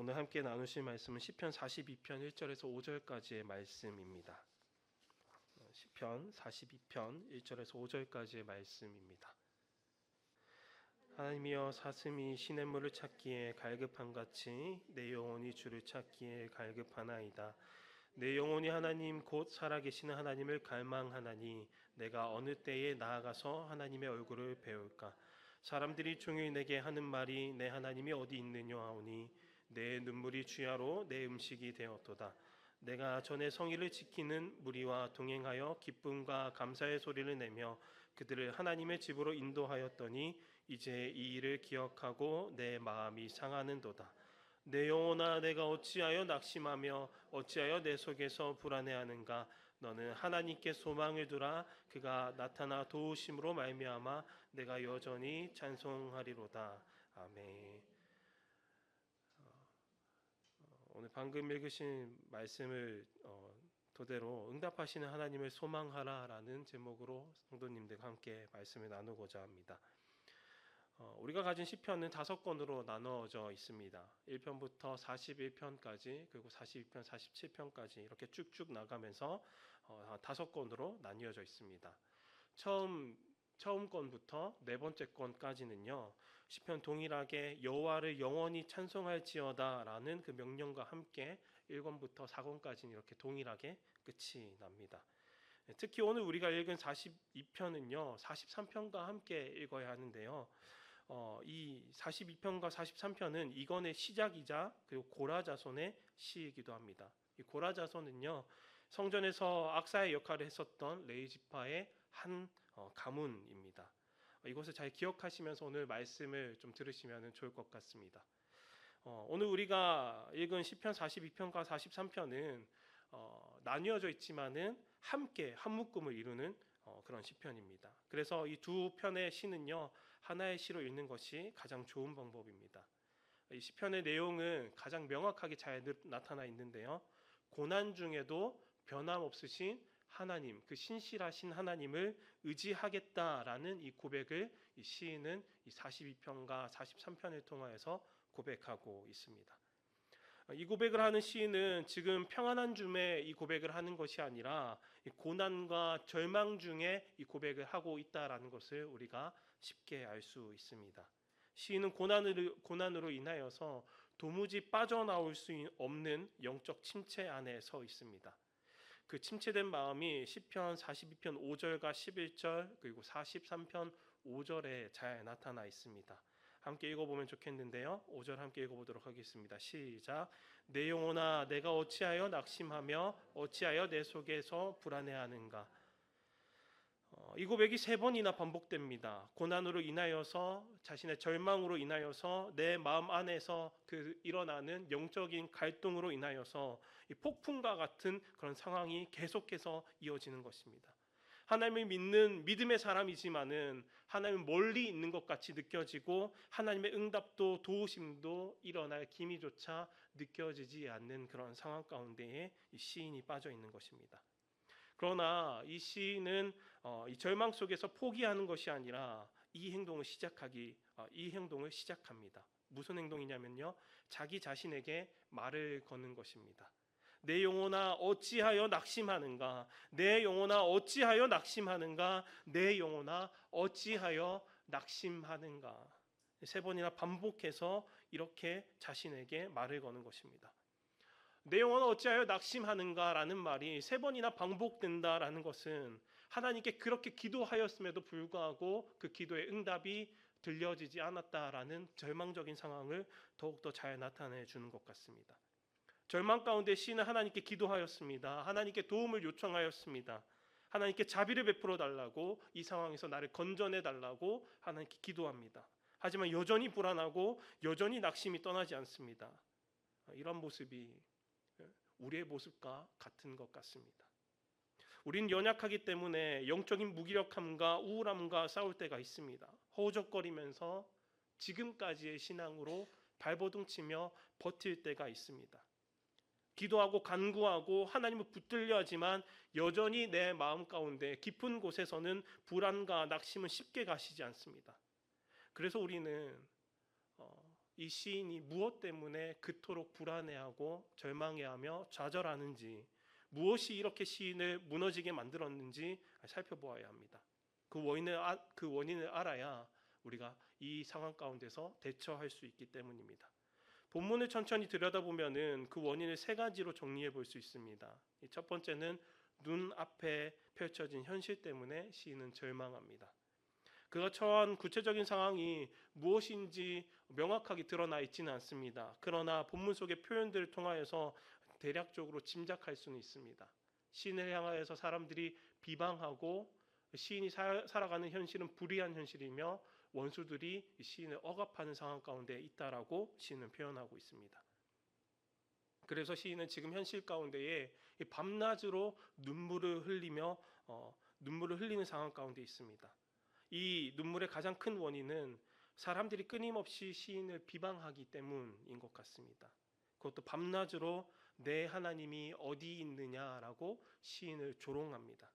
오늘 함께 나누실 말씀은 시편 42편 1절에서 5절까지의 말씀입니다. 시편 42편 1절에서 5절까지의 말씀입니다. 하나님이여, 사슴이 시냇물을 찾기에 갈급함같이 내 영혼이 주를 찾기에 갈급하나이다. 내 영혼이 하나님 곧 살아계시는 하나님을 갈망하나니 내가 어느 때에 나아가서 하나님의 얼굴을 배울까. 사람들이 종일 내게 하는 말이 내 하나님이 어디 있느냐 하오니 내 눈물이 주야로 내 음식이 되었도다. 내가 전에 성의를 지키는 무리와 동행하여 기쁨과 감사의 소리를 내며 그들을 하나님의 집으로 인도하였더니 이제 이 일을 기억하고 내 마음이 상하는도다. 내 영혼아, 내가 어찌하여 낙심하며 어찌하여 내 속에서 불안해하는가. 너는 하나님께 소망을 두라. 그가 나타나 도우심으로 말미암아 내가 여전히 찬송하리로다. 아멘. 오늘 방금 읽으신 말씀을 토대로 응답하시는 하나님을 소망하라라는 제목으로 성도님들과 함께 말씀을 나누고자 합니다. 우리가 가진 시편은 5권으로 나누어져 있습니다. 1편부터 41편까지 그리고 42편, 47편까지 이렇게 쭉쭉 나가면서 5권으로 나뉘어져 있습니다. 처음 권부터 네 번째 권까지는요, 시편 동일하게 여호와를 영원히 찬송할지어다라는 그 명령과 함께 1권부터 4권까지는 이렇게 동일하게 끝이 납니다. 특히 오늘 우리가 읽은 42편은요 43편과 함께 읽어야 하는데요, 이 42편과 43편은 이건의 시작이자 그리고 고라 자손의 시이기도 합니다. 이 고라 자손은요 성전에서 악사의 역할을 했었던 레위 지파의 한 가문입니다. 이것을 잘 기억하시면서 오늘 말씀을 좀 들으시면 좋을 것 같습니다. 오늘 우리가 읽은 시편 42편과 43편은 나뉘어져 있지만은 함께 한 묶음을 이루는 그런 시편입니다. 그래서 이 두 편의 시는요 하나의 시로 읽는 것이 가장 좋은 방법입니다. 이 시편의 내용은 가장 명확하게 잘 나타나 있는데요, 고난 중에도 변함없으신 하나님, 그 신실하신 하나님을 의지하겠다라는 이 고백을 이 시인은 이 42편과 43편을 통하여서 고백하고 있습니다. 이 고백을 하는 시인은 지금 평안한 줌에 이 고백을 하는 것이 아니라 고난과 절망 중에 이 고백을 하고 있다라는 것을 우리가 쉽게 알 수 있습니다. 시인은 고난으로 인하여서 도무지 빠져나올 수 없는 영적 침체 안에 서 있습니다. 그 침체된 마음이 시편 42편 5절과 11절 그리고 43편 5절에 잘 나타나 있습니다. 함께 읽어보면 좋겠는데요, 5절 함께 읽어보도록 하겠습니다. 시작. 내 영혼아, 내가 어찌하여 낙심하며 어찌하여 내 속에서 불안해하는가. 이 고백이 3번이나 반복됩니다. 고난으로 인하여서, 자신의 절망으로 인하여서, 내 마음 안에서 그 일어나는 영적인 갈등으로 인하여서 이 폭풍과 같은 그런 상황이 계속해서 이어지는 것입니다. 하나님을 믿는 믿음의 사람이지만은 하나님은 멀리 있는 것 같이 느껴지고 하나님의 응답도 도우심도 일어날 기미조차 느껴지지 않는 그런 상황 가운데에 이 시인이 빠져 있는 것입니다. 그러나 이 시인은 이 절망 속에서 포기하는 것이 아니라 이 행동을 시작합니다. 무슨 행동이냐면요, 자기 자신에게 말을 거는 것입니다. 내 영혼아 어찌하여 낙심하는가. 내 영혼아 어찌하여 낙심하는가. 내 영혼아 어찌하여 낙심하는가. 3번이나 반복해서 이렇게 자신에게 말을 거는 것입니다. 내 영혼아 어찌하여 낙심하는가라는 말이 3번이나 반복된다라는 것은 하나님께 그렇게 기도하였음에도 불구하고 그 기도의 응답이 들려지지 않았다라는 절망적인 상황을 더욱더 잘 나타내 주는 것 같습니다. 절망 가운데 시인은 하나님께 기도하였습니다. 하나님께 도움을 요청하였습니다. 하나님께 자비를 베풀어 달라고, 이 상황에서 나를 건져내 달라고 하나님께 기도합니다. 하지만 여전히 불안하고 여전히 낙심이 떠나지 않습니다. 이런 모습이 우리의 모습과 같은 것 같습니다. 우리는 연약하기 때문에 영적인 무기력함과 우울함과 싸울 때가 있습니다. 허우적거리면서 지금까지의 신앙으로 발버둥치며 버틸 때가 있습니다. 기도하고 간구하고 하나님을 붙들려 하지만 여전히 내 마음 가운데 깊은 곳에서는 불안과 낙심은 쉽게 가시지 않습니다. 그래서 우리는 이 시인이 무엇 때문에 그토록 불안해하고 절망해하며 좌절하는지, 무엇이 이렇게 시인을 무너지게 만들었는지 살펴보아야 합니다. 그 원인을 알아야 우리가 이 상황 가운데서 대처할 수 있기 때문입니다. 본문을 천천히 들여다보면은 그 원인을 세 가지로 정리해 볼 수 있습니다. 첫 번째는 눈앞에 펼쳐진 현실 때문에 시인은 절망합니다. 그가 처한 구체적인 상황이 무엇인지 명확하게 드러나 있지는 않습니다. 그러나 본문 속의 표현들을 통하여서 대략적으로 짐작할 수는 있습니다. 시인을 향하여서 사람들이 비방하고 시인이 살아가는 현실은 불의한 현실이며 원수들이 시인을 억압하는 상황 가운데 있다라고 시인은 표현하고 있습니다. 그래서 시인은 지금 현실 가운데에 밤낮으로 눈물을 흘리는 상황 가운데 있습니다. 이 눈물의 가장 큰 원인은 사람들이 끊임없이 시인을 비방하기 때문인 것 같습니다. 그것도 밤낮으로 내 하나님이 어디 있느냐라고 시인을 조롱합니다.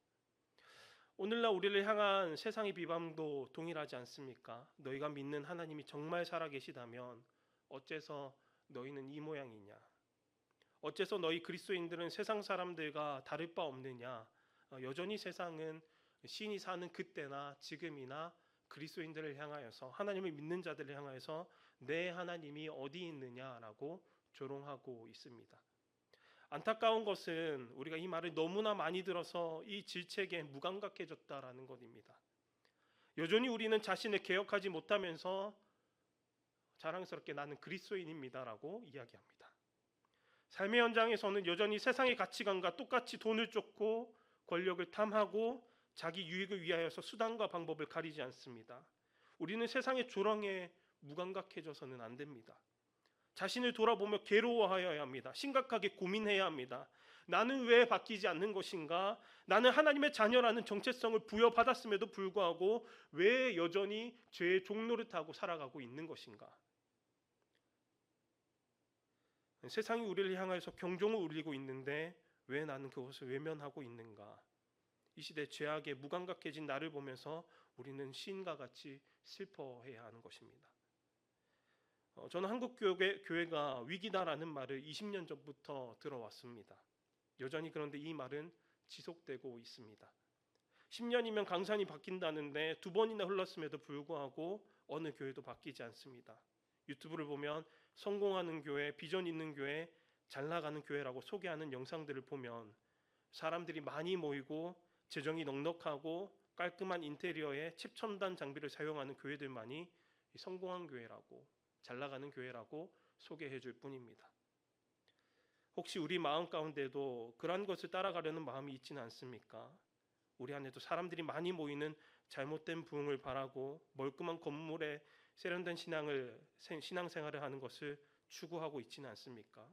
오늘날 우리를 향한 세상의 비방도 동일하지 않습니까? 너희가 믿는 하나님이 정말 살아계시다면 어째서 너희는 이 모양이냐? 어째서 너희 그리스도인들은 세상 사람들과 다를 바 없느냐? 여전히 세상은 시인이 사는 그때나 지금이나 그리스도인들을 향하여서, 하나님을 믿는 자들을 향하여서 내 하나님이 어디 있느냐라고 조롱하고 있습니다. 안타까운 것은 우리가 이 말을 너무나 많이 들어서 이 질책에 무감각해졌다라는 것입니다. 여전히 우리는 자신을 개혁하지 못하면서 자랑스럽게 나는 그리스도인입니다라고 이야기합니다. 삶의 현장에서는 여전히 세상의 가치관과 똑같이 돈을 쫓고 권력을 탐하고 자기 유익을 위하여서 수단과 방법을 가리지 않습니다. 우리는 세상의 조롱에 무감각해져서는 안 됩니다. 자신을 돌아보며 괴로워하여야 합니다. 심각하게 고민해야 합니다. 나는 왜 바뀌지 않는 것인가? 나는 하나님의 자녀라는 정체성을 부여받았음에도 불구하고 왜 여전히 죄의 종노릇 하고 살아가고 있는 것인가? 세상이 우리를 향해서 경종을 울리고 있는데 왜 나는 그것을 외면하고 있는가? 이 시대 죄악에 무감각해진 나를 보면서 우리는 시인과 같이 슬퍼해야 하는 것입니다. 저는 한국 교회가 위기다라는 말을 20년 전부터 들어왔습니다. 여전히 그런데 이 말은 지속되고 있습니다. 10년이면 강산이 바뀐다는데 2번이나 흘렀음에도 불구하고 어느 교회도 바뀌지 않습니다. 유튜브를 보면 성공하는 교회, 비전 있는 교회, 잘 나가는 교회라고 소개하는 영상들을 보면 사람들이 많이 모이고 재정이 넉넉하고 깔끔한 인테리어에 최첨단 장비를 사용하는 교회들만이 성공한 교회라고, 잘 나가는 교회라고 소개해 줄 뿐입니다. 혹시 우리 마음 가운데도 그러한 것을 따라가려는 마음이 있지는 않습니까? 우리 안에도 사람들이 많이 모이는 잘못된 부흥을 바라고 멀끔한 건물에 세련된 신앙생활을 하는 것을 추구하고 있지는 않습니까?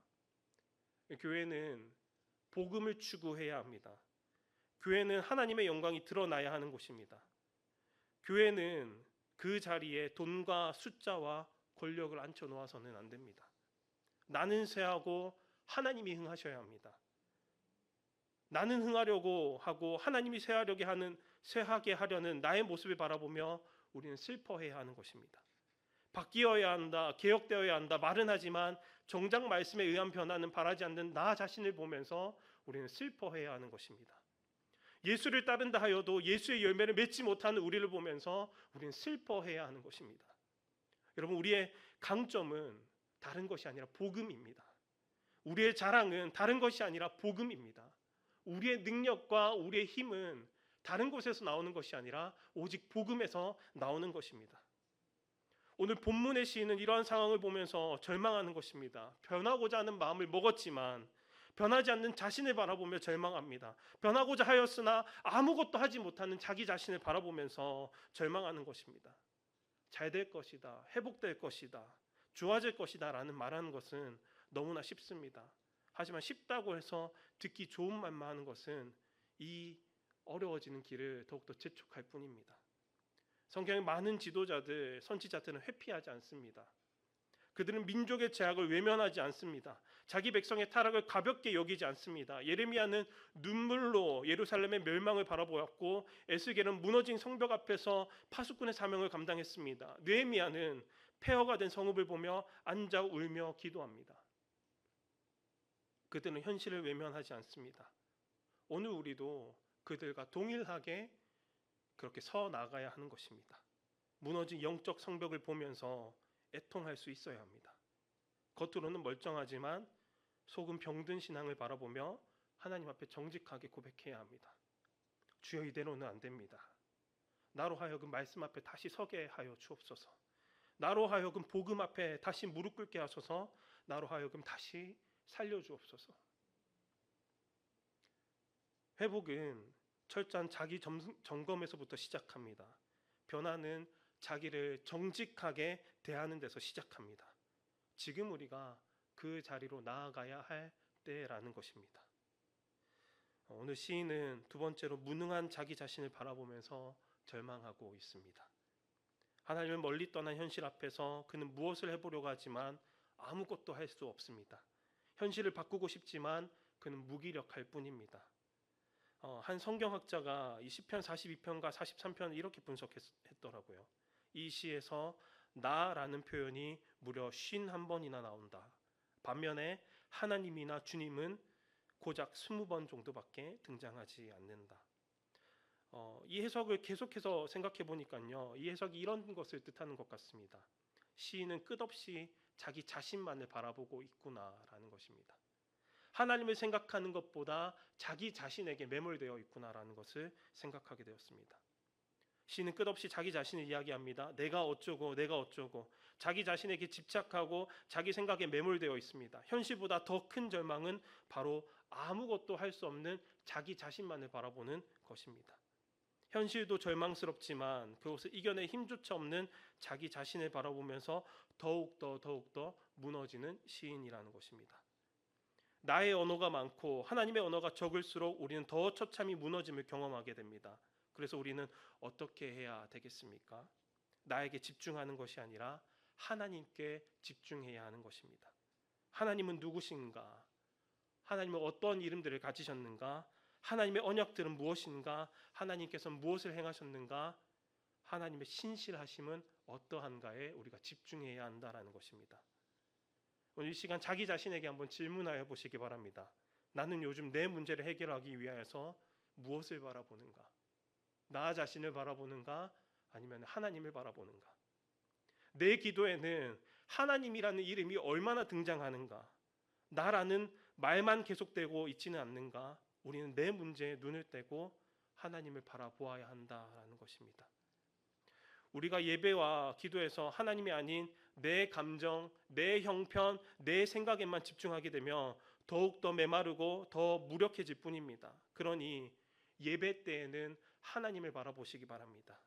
교회는 복음을 추구해야 합니다. 교회는 하나님의 영광이 드러나야 하는 곳입니다. 교회는 그 자리에 돈과 숫자와 권력을 앉혀 놓아서는 안 됩니다. 나는 쇠하고 하나님이 흥하셔야 합니다. 나는 흥하려고 하고 하나님이 쇠하게 하려는 나의 모습을 바라보며 우리는 슬퍼해야 하는 것입니다. 바뀌어야 한다, 개혁되어야 한다 말은 하지만 정작 말씀에 의한 변화는 바라지 않는 나 자신을 보면서 우리는 슬퍼해야 하는 것입니다. 예수를 따른다 하여도 예수의 열매를 맺지 못하는 우리를 보면서 우리는 슬퍼해야 하는 것입니다. 여러분, 우리의 강점은 다른 것이 아니라 복음입니다. 우리의 자랑은 다른 것이 아니라 복음입니다. 우리의 능력과 우리의 힘은 다른 곳에서 나오는 것이 아니라 오직 복음에서 나오는 것입니다. 오늘 본문의 시인은 이러한 상황을 보면서 절망하는 것입니다. 변하고자 하는 마음을 먹었지만 변하지 않는 자신을 바라보며 절망합니다. 변하고자 하였으나 아무것도 하지 못하는 자기 자신을 바라보면서 절망하는 것입니다. 잘 될 것이다, 회복될 것이다, 좋아질 것이다 라는 말하는 것은 너무나 쉽습니다. 하지만 쉽다고 해서 듣기 좋은 말만 하는 것은 이 어려워지는 길을 더욱더 재촉할 뿐입니다. 성경의 많은 지도자들, 선지자들은 회피하지 않습니다. 그들은 민족의 죄악을 외면하지 않습니다. 자기 백성의 타락을 가볍게 여기지 않습니다. 예레미야는 눈물로 예루살렘의 멸망을 바라보았고 에스겔은 무너진 성벽 앞에서 파수꾼의 사명을 감당했습니다. 느헤미야는 폐허가 된 성읍을 보며 앉아 울며 기도합니다. 그들은 현실을 외면하지 않습니다. 오늘 우리도 그들과 동일하게 그렇게 서 나가야 하는 것입니다. 무너진 영적 성벽을 보면서 애통할 수 있어야 합니다. 겉으로는 멀쩡하지만 속은 병든 신앙을 바라보며 하나님 앞에 정직하게 고백해야 합니다. 주여, 이대로는 안 됩니다. 나로 하여금 말씀 앞에 다시 서게 하여 주옵소서. 나로 하여금 복음 앞에 다시 무릎 꿇게 하소서. 나로 하여금 다시 살려주옵소서. 회복은 철저한 자기 점검에서부터 시작합니다. 변화는 자기를 정직하게 대하는 데서 시작합니다. 지금 우리가 그 자리로 나아가야 할 때라는 것입니다. 오늘 시인은 두 번째로 무능한 자기 자신을 바라보면서 절망하고 있습니다. 하나님을 멀리 떠난 현실 앞에서 그는 무엇을 해보려고 하지만 아무것도 할 수 없습니다. 현실을 바꾸고 싶지만 그는 무기력할 뿐입니다. 한 성경학자가 이 시편 42편과 43편을 이렇게 분석했더라고요. 이 시에서 나라는 표현이 무려 51번이나 나온다. 반면에 하나님이나 주님은 고작 20번 정도밖에 등장하지 않는다. 이 해석을 계속해서 생각해 보니까요, 이 해석이 이런 것을 뜻하는 것 같습니다. 시인은 끝없이 자기 자신만을 바라보고 있구나라는 것입니다. 하나님을 생각하는 것보다 자기 자신에게 매몰되어 있구나라는 것을 생각하게 되었습니다. 시인은 끝없이 자기 자신을 이야기합니다. 내가 어쩌고 내가 어쩌고, 자기 자신에게 집착하고 자기 생각에 매몰되어 있습니다. 현실보다 더 큰 절망은 바로 아무것도 할 수 없는 자기 자신만을 바라보는 것입니다. 현실도 절망스럽지만 그것을 이겨낼 힘조차 없는 자기 자신을 바라보면서 더욱더 무너지는 시인이라는 것입니다. 나의 언어가 많고 하나님의 언어가 적을수록 우리는 더 처참히 무너짐을 경험하게 됩니다. 그래서 우리는 어떻게 해야 되겠습니까? 나에게 집중하는 것이 아니라 하나님께 집중해야 하는 것입니다. 하나님은 누구신가? 하나님은 어떤 이름들을 가지셨는가? 하나님의 언약들은 무엇인가? 하나님께서 무엇을 행하셨는가? 하나님의 신실하심은 어떠한가에 우리가 집중해야 한다라는 것입니다. 오늘 이 시간 자기 자신에게 한번 질문하여 보시기 바랍니다. 나는 요즘 내 문제를 해결하기 위하여서 무엇을 바라보는가? 나 자신을 바라보는가? 아니면 하나님을 바라보는가? 내 기도에는 하나님이라는 이름이 얼마나 등장하는가? 나라는 말만 계속되고 있지는 않는가? 우리는 내 문제에 눈을 떼고 하나님을 바라보아야 한다라는 것입니다. 우리가 예배와 기도에서 하나님이 아닌 내 감정, 내 형편, 내 생각에만 집중하게 되면 더욱더 메마르고 더 무력해질 뿐입니다. 그러니 예배 때에는 하나님을 바라보시기 바랍니다.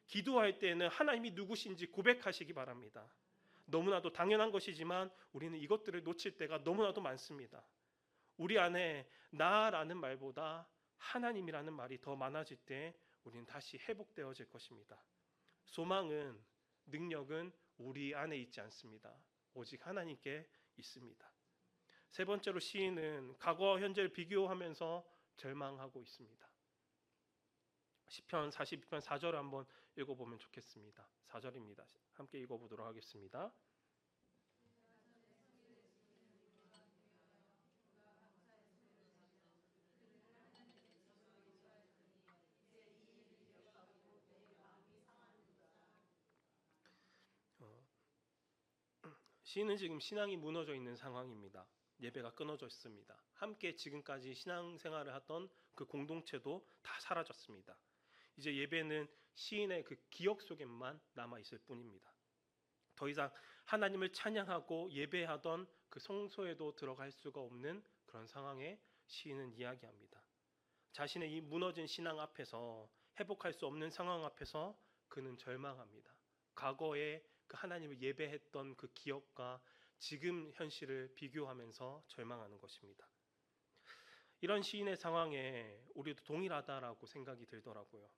기도할 때에는 하나님이 누구신지 고백하시기 바랍니다. 너무나도 당연한 것이지만 우리는 이것들을 놓칠 때가 너무나도 많습니다. 우리 안에 나라는 말보다 하나님이라는 말이 더 많아질 때 우리는 다시 회복되어질 것입니다. 소망은, 능력은 우리 안에 있지 않습니다. 오직 하나님께 있습니다. 세 번째로 시인은 과거와 현재를 비교하면서 절망하고 있습니다. 시편 42편 4절을 한번 읽어보면 좋겠습니다. 4절입니다. 함께 읽어보도록 하겠습니다. 시인은 지금 신앙이 무너져 있는 상황입니다. 예배가 끊어져 있습니다. 함께 지금까지 신앙생활을 하던 그 공동체도 다 사라졌습니다. 이제 예배는 시인의 그 기억 속에만 남아 있을 뿐입니다. 더 이상 하나님을 찬양하고 예배하던 그 성소에도 들어갈 수가 없는 그런 상황에 시인은 이야기합니다. 자신의 이 무너진 신앙 앞에서, 회복할 수 없는 상황 앞에서 그는 절망합니다. 과거에 그 하나님을 예배했던 그 기억과 지금 현실을 비교하면서 절망하는 것입니다. 이런 시인의 상황에 우리도 동일하다라고 생각이 들더라고요.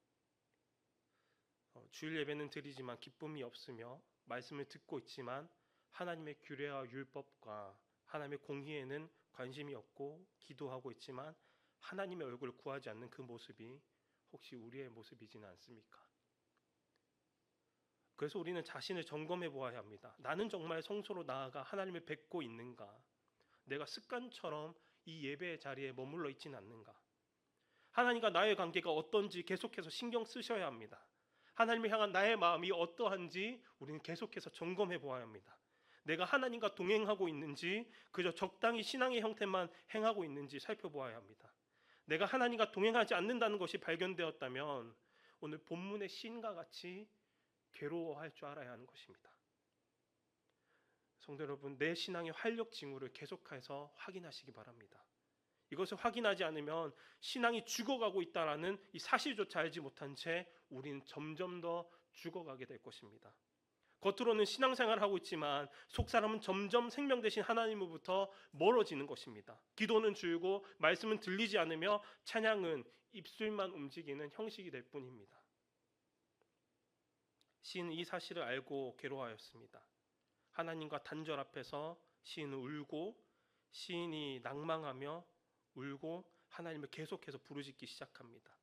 주일 예배는 드리지만 기쁨이 없으며 말씀을 듣고 있지만 하나님의 규례와 율법과 하나님의 공의에는 관심이 없고 기도하고 있지만 하나님의 얼굴을 구하지 않는 그 모습이 혹시 우리의 모습이지는 않습니까? 그래서 우리는 자신을 점검해 보아야 합니다. 나는 정말 성소로 나아가 하나님을 뵙고 있는가? 내가 습관처럼 이 예배의 자리에 머물러 있지는 않는가? 하나님과 나의 관계가 어떤지 계속해서 신경 쓰셔야 합니다. 하나님을 향한 나의 마음이 어떠한지 우리는 계속해서 점검해 보아야 합니다. 내가 하나님과 동행하고 있는지 그저 적당히 신앙의 형태만 행하고 있는지 살펴보아야 합니다. 내가 하나님과 동행하지 않는다는 것이 발견되었다면 오늘 본문의 시인과 같이 괴로워할 줄 알아야 하는 것입니다. 성도 여러분, 내 신앙의 활력 징후를 계속해서 확인하시기 바랍니다. 이것을 확인하지 않으면 신앙이 죽어가고 있다는 이 사실조차 알지 못한 채 우리는 점점 더 죽어가게 될 것입니다. 겉으로는 신앙생활을 하고 있지만 속사람은 점점 생명 되신 하나님으로부터 멀어지는 것입니다. 기도는 줄고 말씀은 들리지 않으며 찬양은 입술만 움직이는 형식이 될 뿐입니다. 시인은 이 사실을 알고 괴로워하였습니다. 하나님과 단절 앞에서 시인은 울고 시인이 낭망하며 울고 하나님을 계속해서 부르짖기 시작합니다.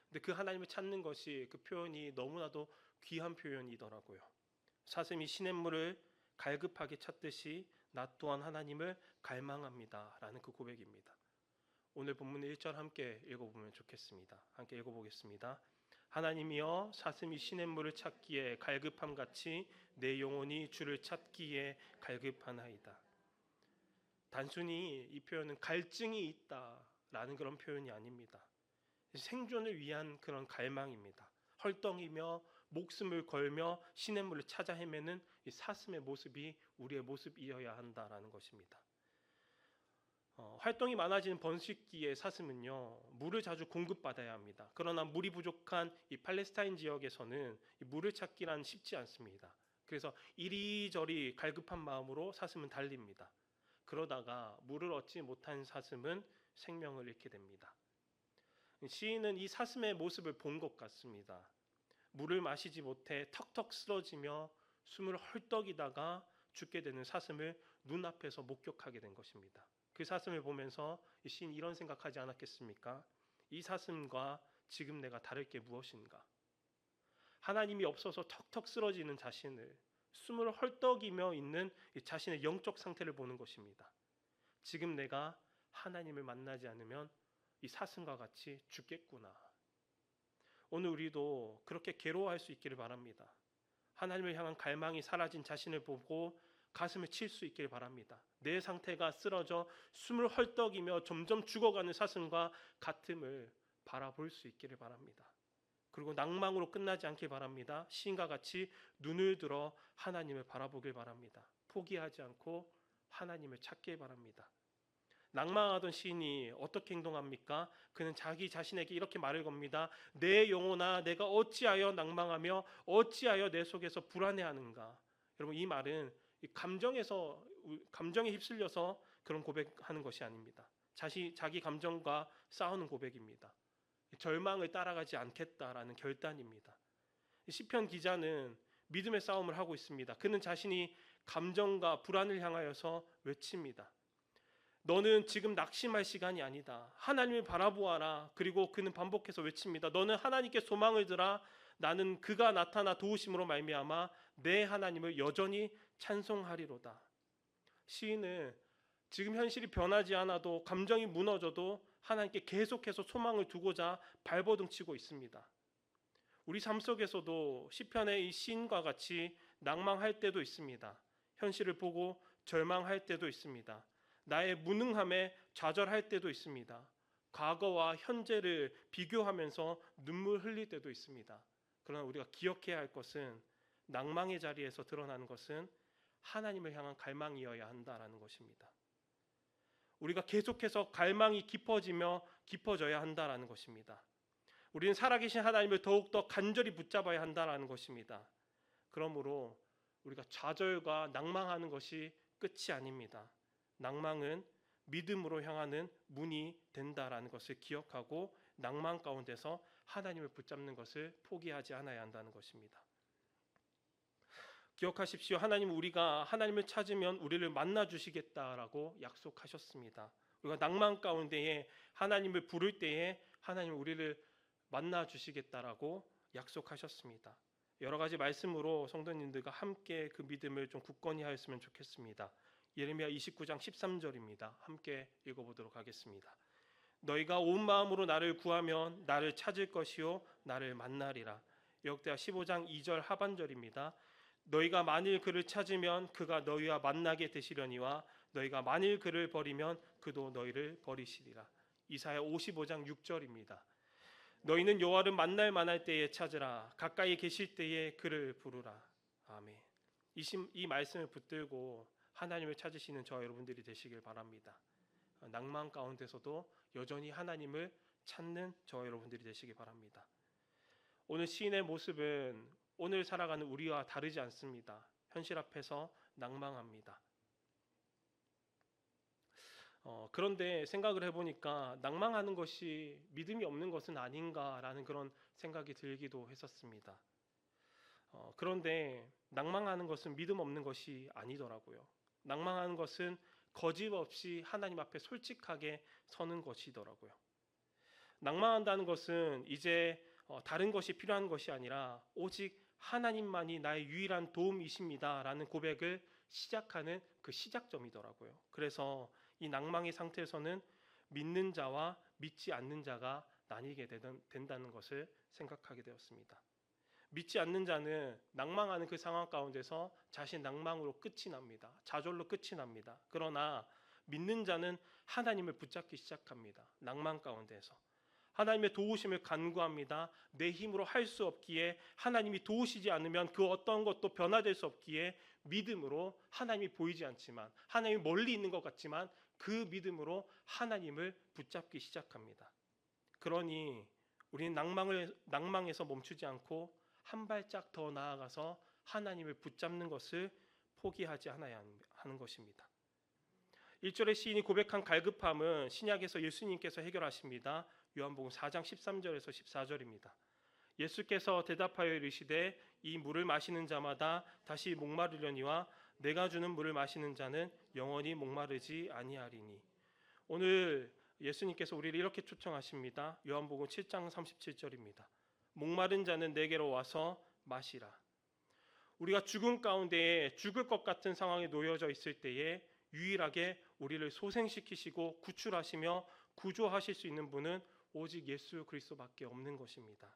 근데 그 하나님을 찾는 것이 그 표현이 너무나도 귀한 표현이더라고요. 사슴이 시냇물을 갈급하게 찾듯이 나 또한 하나님을 갈망합니다 라는 그 고백입니다. 오늘 본문의 1절 함께 읽어보면 좋겠습니다. 함께 읽어보겠습니다. 하나님이여 사슴이 시냇물을 찾기에 갈급함같이 내 영혼이 주를 찾기에 갈급하나이다. 단순히 이 표현은 갈증이 있다라는 그런 표현이 아닙니다. 생존을 위한 그런 갈망입니다. 헐떡이며 목숨을 걸며 시냇물을 찾아 헤매는 이 사슴의 모습이 우리의 모습이어야 한다라는 것입니다. 활동이 많아지는 번식기의 사슴은요 물을 자주 공급받아야 합니다. 그러나 물이 부족한 이 팔레스타인 지역에서는 이 물을 찾기란 쉽지 않습니다. 그래서 이리저리 갈급한 마음으로 사슴은 달립니다. 그러다가 물을 얻지 못한 사슴은 생명을 잃게 됩니다. 시인은 이 사슴의 모습을 본 것 같습니다. 물을 마시지 못해 턱턱 쓰러지며 숨을 헐떡이다가 죽게 되는 사슴을 눈앞에서 목격하게 된 것입니다. 그 사슴을 보면서 이 시인 이런 생각하지 않았겠습니까? 이 사슴과 지금 내가 다를 게 무엇인가? 하나님이 없어서 턱턱 쓰러지는 자신을, 숨을 헐떡이며 있는 자신의 영적 상태를 보는 것입니다. 지금 내가 하나님을 만나지 않으면 이 사슴과 같이 죽겠구나. 오늘 우리도 그렇게 괴로워할 수 있기를 바랍니다. 하나님을 향한 갈망이 사라진 자신을 보고 가슴을 칠 수 있기를 바랍니다. 내 상태가 쓰러져 숨을 헐떡이며 점점 죽어가는 사슴과 같음을 바라볼 수 있기를 바랍니다. 그리고 낭망으로 끝나지 않길 바랍니다. 시인과 같이 눈을 들어 하나님을 바라보길 바랍니다. 포기하지 않고 하나님을 찾길 바랍니다. 낭망하던 시인이 어떻게 행동합니까? 그는 자기 자신에게 이렇게 말을 겁니다. 내 영혼아 내가 어찌하여 낭망하며 어찌하여 내 속에서 불안해하는가? 여러분 이 말은 감정에 휩쓸려서 그런 고백하는 것이 아닙니다. 자기 감정과 싸우는 고백입니다. 절망을 따라가지 않겠다라는 결단입니다. 시편 기자는 믿음의 싸움을 하고 있습니다. 그는 자신이 감정과 불안을 향하여서 외칩니다. 너는 지금 낙심할 시간이 아니다. 하나님을 바라보아라. 그리고 그는 반복해서 외칩니다. 너는 하나님께 소망을 들아 나는 그가 나타나 도우심으로 말미암아 내 하나님을 여전히 찬송하리로다. 시인은 지금 현실이 변하지 않아도 감정이 무너져도 하나님께 계속해서 소망을 두고자 발버둥 치고 있습니다. 우리 삶 속에서도 시편의 이 시인과 같이 낭망할 때도 있습니다. 현실을 보고 절망할 때도 있습니다. 나의 무능함에 좌절할 때도 있습니다. 과거와 현재를 비교하면서 눈물 흘릴 때도 있습니다. 그러나 우리가 기억해야 할 것은 낭망의 자리에서 드러나는 것은 하나님을 향한 갈망이어야 한다라는 것입니다. 우리가 계속해서 갈망이 깊어져야 한다라는 것입니다. 우리는 살아계신 하나님을 더욱더 간절히 붙잡아야 한다라는 것입니다. 그러므로 우리가 좌절과 낭망하는 것이 끝이 아닙니다. 낭망은 믿음으로 향하는 문이 된다라는 것을 기억하고 낭망 가운데서 하나님을 붙잡는 것을 포기하지 않아야 한다는 것입니다. 기억하십시오. 하나님은 우리가 하나님을 찾으면 우리를 만나 주시겠다라고 약속하셨습니다. 우리가 낭만 가운데에 하나님을 부를 때에 하나님은 우리를 만나 주시겠다라고 약속하셨습니다. 여러 가지 말씀으로 성도님들과 함께 그 믿음을 좀 굳건히 하였으면 좋겠습니다. 예레미야 29장 13절입니다. 함께 읽어보도록 하겠습니다. 너희가 온 마음으로 나를 구하면 나를 찾을 것이요 나를 만나리라. 역대하 15장 2절 하반절입니다. 너희가 만일 그를 찾으면 그가 너희와 만나게 되시려니와 너희가 만일 그를 버리면 그도 너희를 버리시리라. 이사야 55장 6절입니다. 너희는 여호와를 만날 만할 때에 찾으라. 가까이 계실 때에 그를 부르라. 아멘. 이 말씀을 붙들고 하나님을 찾으시는 저 여러분들이 되시길 바랍니다. 낭만 가운데서도 여전히 하나님을 찾는 저 여러분들이 되시기 바랍니다. 오늘 시인의 모습은 오늘 살아가는 우리와 다르지 않습니다. 현실 앞에서 낭망합니다. 그런데 생각을 해보니까 낭망하는 것이 믿음이 없는 것은 아닌가라는 그런 생각이 들기도 했었습니다. 그런데 낭망하는 것은 믿음 없는 것이 아니더라고요. 낭망하는 것은 거짓없이 하나님 앞에 솔직하게 서는 것이더라고요. 낭망한다는 것은 이제 다른 것이 필요한 것이 아니라 오직 하나님만이 나의 유일한 도움이십니다라는 고백을 시작하는 그 시작점이더라고요. 그래서 이 낭망의 상태에서는 믿는 자와 믿지 않는 자가 나뉘게 된다는 것을 생각하게 되었습니다. 믿지 않는 자는 낭망하는 그 상황 가운데서 자신 낭망으로 끝이 납니다. 좌절로 끝이 납니다. 그러나 믿는 자는 하나님을 붙잡기 시작합니다. 낭망 가운데서 하나님의 도우심을 간구합니다. 내 힘으로 할 수 없기에 하나님이 도우시지 않으면 그 어떤 것도 변화될 수 없기에 믿음으로 하나님이 보이지 않지만 하나님이 멀리 있는 것 같지만 그 믿음으로 하나님을 붙잡기 시작합니다. 그러니 우리는 낭망에서 멈추지 않고 한 발짝 더 나아가서 하나님을 붙잡는 것을 포기하지 않아야 하는 것입니다. 1절의 시인이 고백한 갈급함은 신약에서 예수님께서 해결하십니다. 요한복음 4장 13절에서 14절입니다. 예수께서 대답하여 이르시되 이 물을 마시는 자마다 다시 목마르려니와 내가 주는 물을 마시는 자는 영원히 목마르지 아니하리니. 오늘 예수님께서 우리를 이렇게 초청하십니다. 요한복음 7장 37절입니다. 목마른 자는 내게로 와서 마시라. 우리가 죽음 가운데에 죽을 것 같은 상황에 놓여져 있을 때에 유일하게 우리를 소생시키시고 구출하시며 구조하실 수 있는 분은 오직 예수 그리스도밖에 없는 것입니다.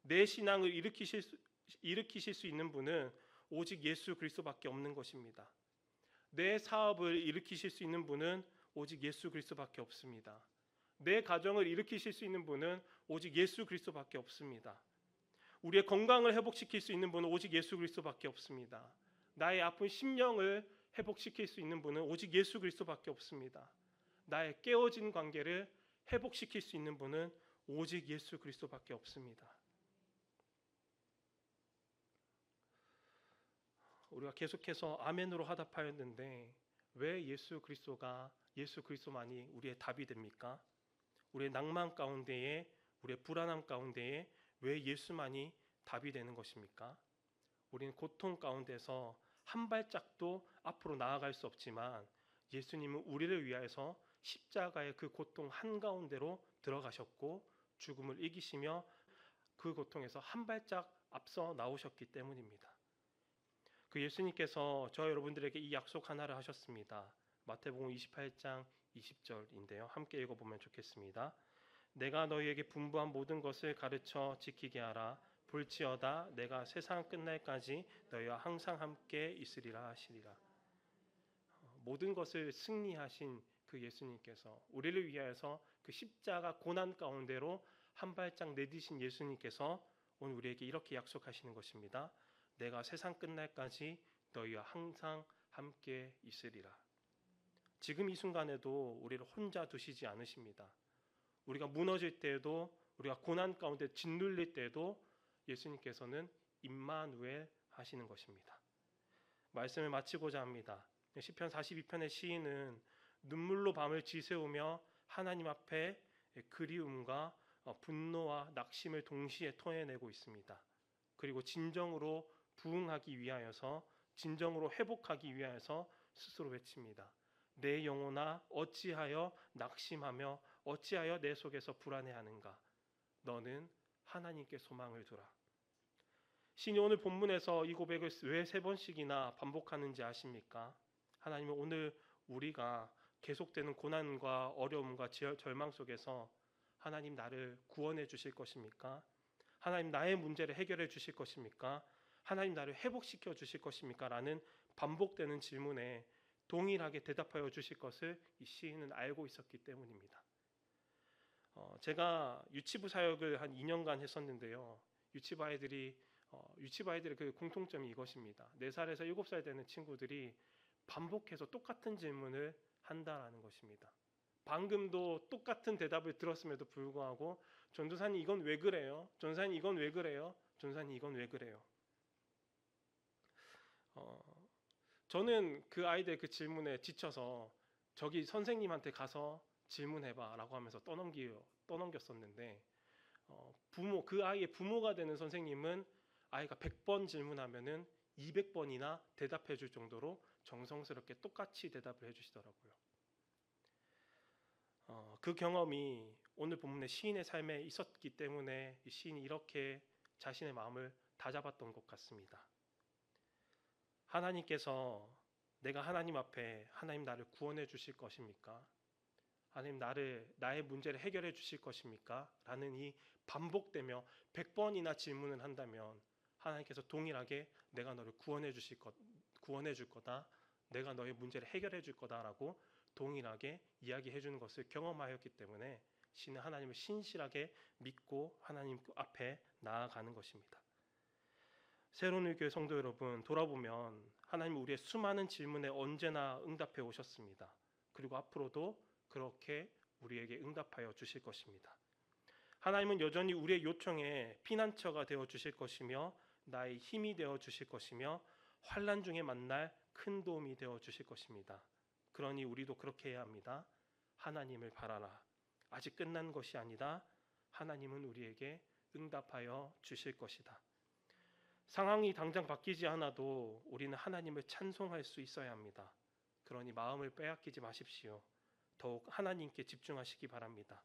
내 신앙을 일으키실 수 있는 분은 오직 예수 그리스도밖에 없는 것입니다. 내 사업을 일으키실 수 있는 분은 오직 예수 그리스도밖에 없습니다. 내 가정을 일으키실 수 있는 분은 오직 예수 그리스도밖에 없습니다. 우리의 건강을 회복시킬 수 있는 분은 오직 예수 그리스도밖에 없습니다. 나의 아픈 심령을 회복시킬 수 있는 분은 오직 예수 그리스도밖에 없습니다. 나의 깨어진 관계를 회복시킬 수 있는 분은 오직 예수 그리스도밖에 없습니다. 우리가 계속해서 아멘으로 화답하였는데 왜 예수 그리스도만이 우리의 답이 됩니까? 우리의 낭만 가운데에, 우리의 불안함 가운데에 왜 예수만이 답이 되는 것입니까? 우리는 고통 가운데서 한 발짝도 앞으로 나아갈 수 없지만 예수님은 우리를 위하여서 십자가의 그 고통 한가운데로 들어가셨고 죽음을 이기시며 그 고통에서 한 발짝 앞서 나오셨기 때문입니다. 그 예수님께서 저 여러분들에게 이 약속 하나를 하셨습니다. 마태복음 28장 20절인데요. 함께 읽어보면 좋겠습니다. 내가 너희에게 분부한 모든 것을 가르쳐 지키게 하라. 볼지어다 내가 세상 끝날까지 너희와 항상 함께 있으리라 하시리라. 모든 것을 승리하신 그 예수님께서 우리를 위하여서 그 십자가 고난 가운데로 한 발짝 내디신 예수님께서 오늘 우리에게 이렇게 약속하시는 것입니다. 내가 세상 끝날까지 너희와 항상 함께 있으리라. 지금 이 순간에도 우리를 혼자 두시지 않으십니다. 우리가 무너질 때에도, 우리가 고난 가운데 짓눌릴 때에도 예수님께서는 임마누엘 하시는 것입니다. 말씀을 마치고자 합니다. 시편 42편의 시인은 눈물로 밤을 지새우며 하나님 앞에 그리움과 분노와 낙심을 동시에 토해내고 있습니다. 그리고 진정으로 부응하기 위하여서, 진정으로 회복하기 위하여서 스스로 외칩니다. 내 영혼아 어찌하여 낙심하며 어찌하여 내 속에서 불안해하는가? 너는 하나님께 소망을 두라. 신이 오늘 본문에서 이 고백을 왜 3번씩이나 반복하는지 아십니까? 하나님은 오늘 우리가 계속되는 고난과 어려움과 절망 속에서 하나님 나를 구원해 주실 것입니까? 하나님 나의 문제를 해결해 주실 것입니까? 하나님 나를 회복시켜 주실 것입니까? 라는 반복되는 질문에 동일하게 대답하여 주실 것을 이 시인은 알고 있었기 때문입니다. 제가 유치부 사역을 한 2년간 했었는데요. 유치부 아이들의 그 공통점이 이것입니다. 4살에서 7살 되는 친구들이 반복해서 똑같은 질문을 한다라는 것입니다. 방금도 똑같은 대답을 들었음에도 불구하고 전도사님 이건 왜 그래요? 전도사님 이건 왜 그래요? 전도사님 이건 왜 그래요? 저는 그 아이들 그 질문에 지쳐서 저기 선생님한테 가서 질문해봐라고 하면서 떠넘겼었는데 그 아이의 부모가 되는 선생님은 아이가 100번 질문하면은 200번이나 대답해 줄 정도로 정성스럽게 똑같이 대답을 해주시더라고요. 그 경험이 오늘 본문의 시인의 삶에 있었기 때문에 이 시인이 이렇게 자신의 마음을 다잡았던 것 같습니다. 하나님께서 내가 하나님 앞에 하나님 나를 구원해 주실 것입니까? 하나님 나의 문제를 해결해 주실 것입니까? 라는 이 반복되며 100번이나 질문을 한다면 하나님께서 동일하게 내가 너를 구원해 줄 거다. 내가 너의 문제를 해결해 줄 거다라고 동일하게 이야기해 주는 것을 경험하였기 때문에 신은 하나님을 신실하게 믿고 하나님 앞에 나아가는 것입니다. 새로운 의교회 성도 여러분, 돌아보면 하나님은 우리의 수많은 질문에 언제나 응답해 오셨습니다. 그리고 앞으로도 그렇게 우리에게 응답하여 주실 것입니다. 하나님은 여전히 우리의 요청에 피난처가 되어 주실 것이며 나의 힘이 되어 주실 것이며 환난 중에 만날 큰 도움이 되어 주실 것입니다. 그러니 우리도 그렇게 해야 합니다. 하나님을 바라라. 아직 끝난 것이 아니다. 하나님은 우리에게 응답하여 주실 것이다. 상황이 당장 바뀌지 않아도 우리는 하나님을 찬송할 수 있어야 합니다. 그러니 마음을 빼앗기지 마십시오. 더욱 하나님께 집중하시기 바랍니다.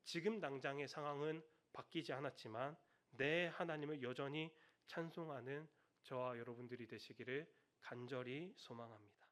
지금 당장의 상황은 바뀌지 않았지만 내 하나님을 여전히 찬송하는 저와 여러분들이 되시기를 간절히 소망합니다.